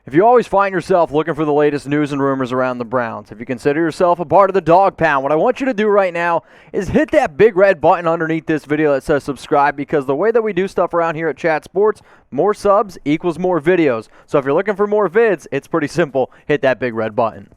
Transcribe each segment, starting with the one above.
If you always find yourself looking for the latest news and rumors around the Browns, if you consider yourself a part of the dog pound, what I want you to do right now is hit that big red button underneath this video that says subscribe, because the way that we do stuff around here at Chat Sports, more subs equals more videos. So if you're looking for more vids, it's pretty simple. Hit that big red button.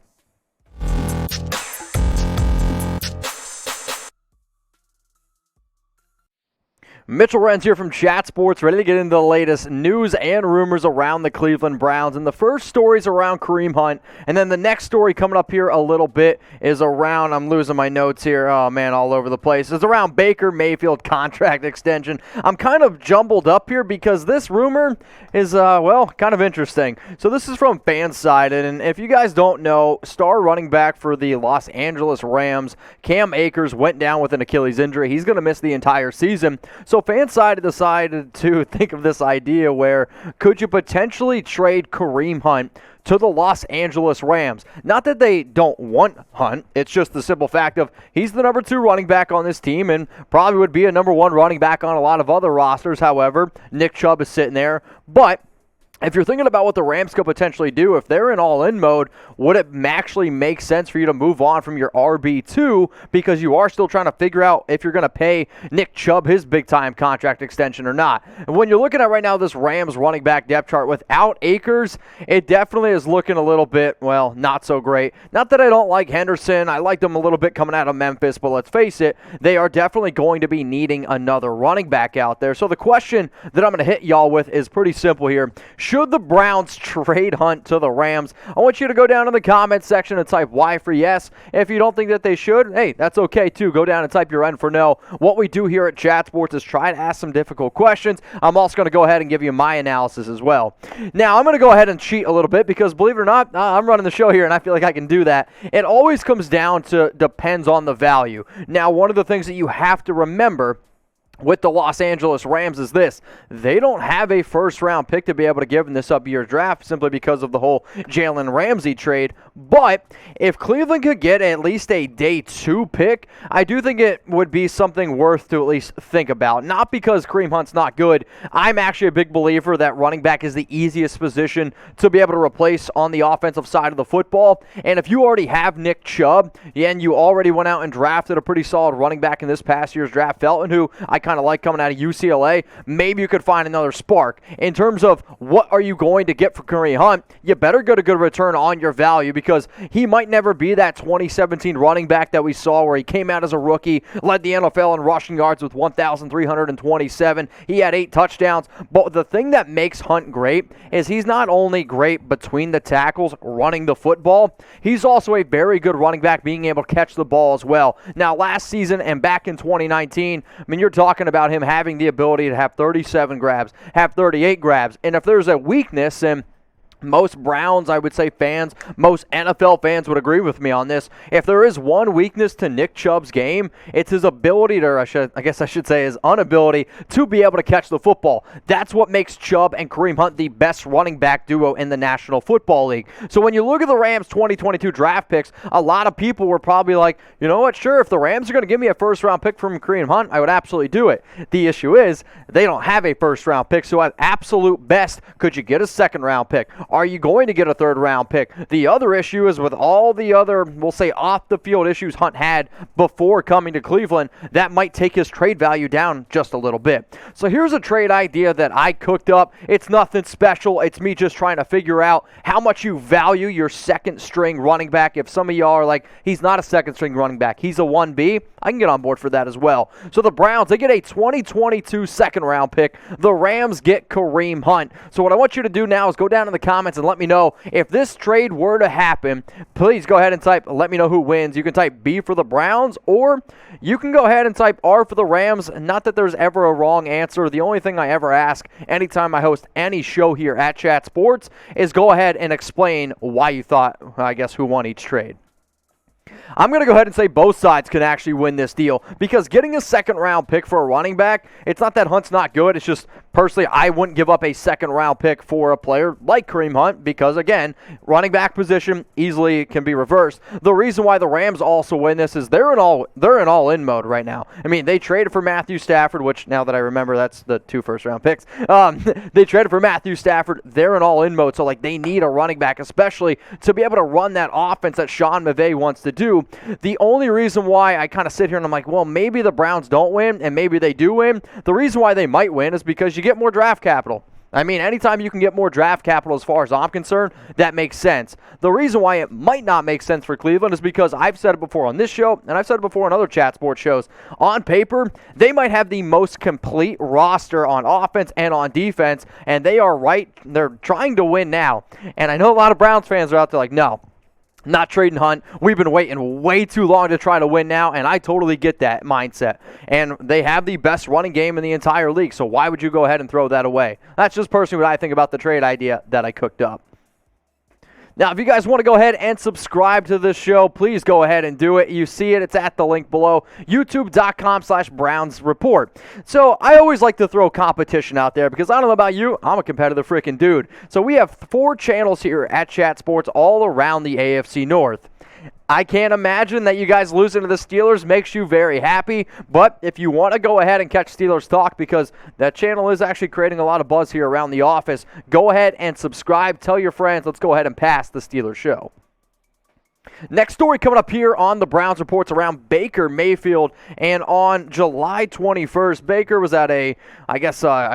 Mitchell Renz here from Chat Sports, ready to get into the latest news and rumors around the Cleveland Browns. And the first story is around Kareem Hunt, and then the next story coming up here a little bit is around, I'm losing my notes here, oh man, all over the place. It's around Baker Mayfield contract extension. I'm kind of jumbled up here because this rumor is, kind of interesting. So this is from Fansided, and if you guys don't know, star running back for the Los Angeles Rams, Cam Akers, went down with an Achilles injury. He's going to miss the entire season. So Fansided decided to think of this idea where could you potentially trade Kareem Hunt to the Los Angeles Rams? Not that they don't want Hunt, it's just the simple fact of he's the number 2 running back on this team and probably would be a number 1 running back on a lot of other rosters. However, Nick Chubb is sitting there, but if you're thinking about what the Rams could potentially do, if they're in all-in mode, would it actually make sense for you to move on from your RB2 because you are still trying to figure out if you're going to pay Nick Chubb his big-time contract extension or not? And when you're looking at right now this Rams running back depth chart without Akers, it definitely is looking a little bit, well, not so great. Not that I don't like Henderson. I liked him a little bit coming out of Memphis, but let's face it, they are definitely going to be needing another running back out there. So the question that I'm going to hit y'all with is pretty simple here. Should the Browns trade Hunt to the Rams? I want you to go down in the comments section and type Y for yes. If you don't think that they should, hey, that's okay too. Go down and type your N for no. What we do here at Chat Sports is try to ask some difficult questions. I'm also going to go ahead and give you my analysis as well. Now, I'm going to go ahead and cheat a little bit because, believe it or not, I'm running the show here and I feel like I can do that. It always comes down to depends on the value. Now, one of the things that you have to remember with the Los Angeles Rams is this: they don't have a first-round pick to be able to give in this up-year draft simply because of the whole Jalen Ramsey trade. But if Cleveland could get at least a day 2 pick, I do think it would be something worth to at least think about. Not because Kareem Hunt's not good. I'm actually a big believer that running back is the easiest position to be able to replace on the offensive side of the football. And if you already have Nick Chubb, and you already went out and drafted a pretty solid running back in this past year's draft, Felton, who I kind of like coming out of UCLA, maybe you could find another spark. In terms of what are you going to get for Kareem Hunt, you better get a good return on your value because he might never be that 2017 running back that we saw where he came out as a rookie, led the NFL in rushing yards with 1,327. He had 8 touchdowns. But the thing that makes Hunt great is he's not only great between the tackles running the football, he's also a very good running back being able to catch the ball as well. Now, last season and back in 2019, I mean, you're talking about him having the ability to have 37 grabs, have 38 grabs. And if there's a weakness, and most Browns, I would say, fans, most NFL fans would agree with me on this. If there is one weakness to Nick Chubb's game, it's his ability to, I guess I should say his inability to be able to catch the football. That's what makes Chubb and Kareem Hunt the best running back duo in the National Football League. So when you look at the Rams 2022 draft picks, a lot of people were probably like, you know what, sure, if the Rams are going to give me a first-round pick from Kareem Hunt, I would absolutely do it. The issue is they don't have a first-round pick, so at absolute best, could you get a second-round pick? Are you going to get a third-round pick? The other issue is with all the other, we'll say, off-the-field issues Hunt had before coming to Cleveland, that might take his trade value down just a little bit. So here's a trade idea that I cooked up. It's nothing special. It's me just trying to figure out how much you value your second-string running back. If some of y'all are like, he's not a second-string running back, he's a 1B, I can get on board for that as well. So the Browns, they get a 2022 second-round pick. The Rams get Kareem Hunt. So what I want you to do now is go down in the comments and let me know if this trade were to happen. Please go ahead and type, let me know who wins. You can type B for the Browns, or you can go ahead and type R for the Rams. Not that there's ever a wrong answer. The only thing I ever ask anytime I host any show here at Chat Sports is go ahead and explain why you thought, I guess, who won each trade. I'm going to go ahead and say both sides can actually win this deal because getting a second-round pick for a running back, it's not that Hunt's not good. It's just, personally, I wouldn't give up a second-round pick for a player like Kareem Hunt because, again, running back position easily can be reversed. The reason why the Rams also win this is they're in all-in mode right now. I mean, they traded for Matthew Stafford, which now that I remember, that's the 2 first-round picks. They traded for Matthew Stafford. They're in all-in mode, so like they need a running back, especially to be able to run that offense that Sean McVay wants to do. The only reason why I kind of sit here and I'm like, well, maybe the Browns don't win and maybe they do win. The reason why they might win is because you get more draft capital. I mean, anytime you can get more draft capital as far as I'm concerned, that makes sense. The reason why it might not make sense for Cleveland is because I've said it before on this show, and I've said it before on other chat sports shows. On paper, they might have the most complete roster on offense and on defense, and they are right. They're trying to win now. And I know a lot of Browns fans are out there like, no, not trading Hunt. We've been waiting way too long to try to win now, and I totally get that mindset. And they have the best running game in the entire league, so why would you go ahead and throw that away? That's just personally what I think about the trade idea that I cooked up. Now, if you guys want to go ahead and subscribe to this show, please go ahead and do it. You see it. It's at the link below, youtube.com/Browns Report. So I always like to throw competition out there because I don't know about you, I'm a competitive freaking dude. So we have 4 channels here at Chat Sports all around the AFC North. I can't imagine that you guys losing to the Steelers makes you very happy, but if you want to go ahead and catch Steelers talk, because that channel is actually creating a lot of buzz here around the office, go ahead and subscribe. Tell your friends. Let's go ahead and pass the Steelers show. Next story coming up here on the Browns Reports around Baker Mayfield, and on July 21st, Baker was at a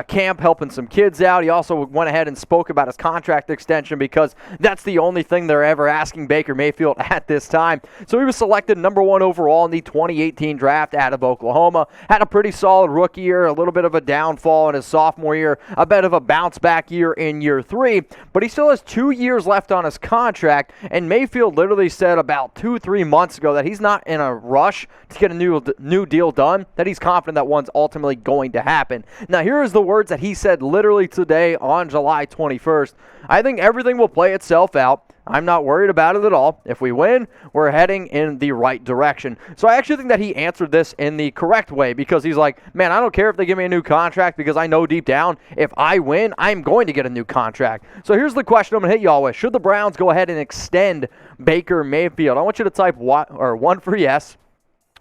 camp helping some kids out. He also went ahead and spoke about his contract extension because that's the only thing they're ever asking Baker Mayfield at this time. So he was selected number 1 overall in the 2018 draft out of Oklahoma. Had a pretty solid rookie year, a little bit of a downfall in his sophomore year, a bit of a bounce-back year in year 3, but he still has 2 years left on his contract, and Mayfield literally said about 2-3 months ago that he's not in a rush to get a new deal done, that he's confident that one's ultimately going to happen. Now, here is the words that he said literally today on July 21st. I think everything will play itself out. I'm not worried about it at all. If we win, we're heading in the right direction. So I actually think that he answered this in the correct way because he's like, man, I don't care if they give me a new contract because I know deep down if I win, I'm going to get a new contract. So here's the question I'm going to hit y'all with. Should the Browns go ahead and extend Baker Mayfield? I want you to type 1 for yes.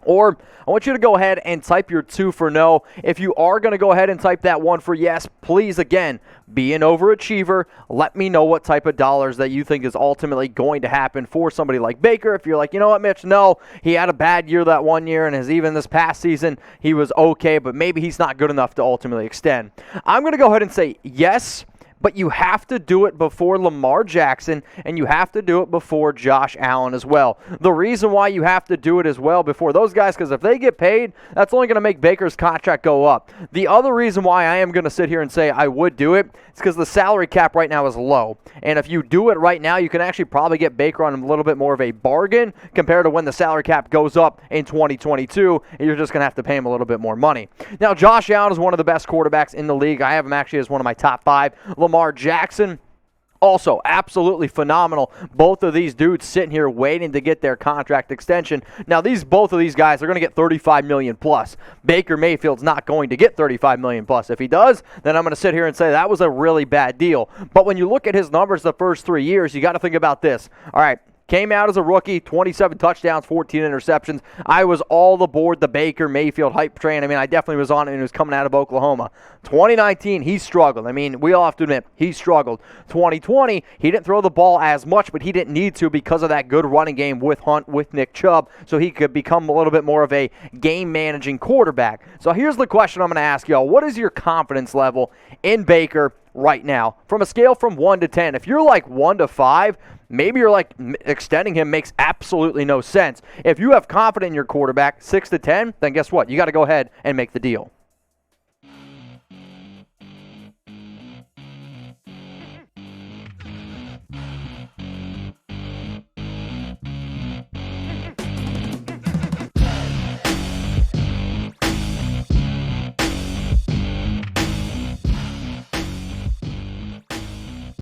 Or I want you to go ahead and type your 2 for no. If you are going to go ahead and type that 1 for yes, please, again, be an overachiever. Let me know what type of dollars that you think is ultimately going to happen for somebody like Baker. If you're like, you know what, Mitch, no, he had a bad year that one year, and even this past season, he was okay, but maybe he's not good enough to ultimately extend. I'm going to go ahead and say yes. But you have to do it before Lamar Jackson, and you have to do it before Josh Allen as well. The reason why you have to do it as well before those guys, because if they get paid, that's only going to make Baker's contract go up. The other reason why I am going to sit here and say I would do it is because the salary cap right now is low. And if you do it right now, you can actually probably get Baker on a little bit more of a bargain compared to when the salary cap goes up in 2022, and you're just going to have to pay him a little bit more money. Now, Josh Allen is one of the best quarterbacks in the league. I have him actually as one of my top 5. Lamar Jackson, also absolutely phenomenal. Both of these dudes sitting here waiting to get their contract extension. Now, both of these guys are going to get $35 million plus. Baker Mayfield's not going to get $35 million plus. If he does, then I'm going to sit here and say that was a really bad deal. But when you look at his numbers the first 3 years, you got to think about this. All right. Came out as a rookie, 27 touchdowns, 14 interceptions. I was all aboard the Baker Mayfield hype train. I mean, I definitely was on it when he was coming out of Oklahoma. 2019, he struggled. I mean, we all have to admit, he struggled. 2020, he didn't throw the ball as much, but he didn't need to because of that good running game with Hunt, with Nick Chubb, so he could become a little bit more of a game-managing quarterback. So here's the question I'm going to ask y'all. What is your confidence level in Baker right now? From a scale from 1 to 10, if you're like 1 to 5, maybe you're like extending him makes absolutely no sense. If you have confidence in your quarterback, 6 to 10, then guess what? You got to go ahead and make the deal.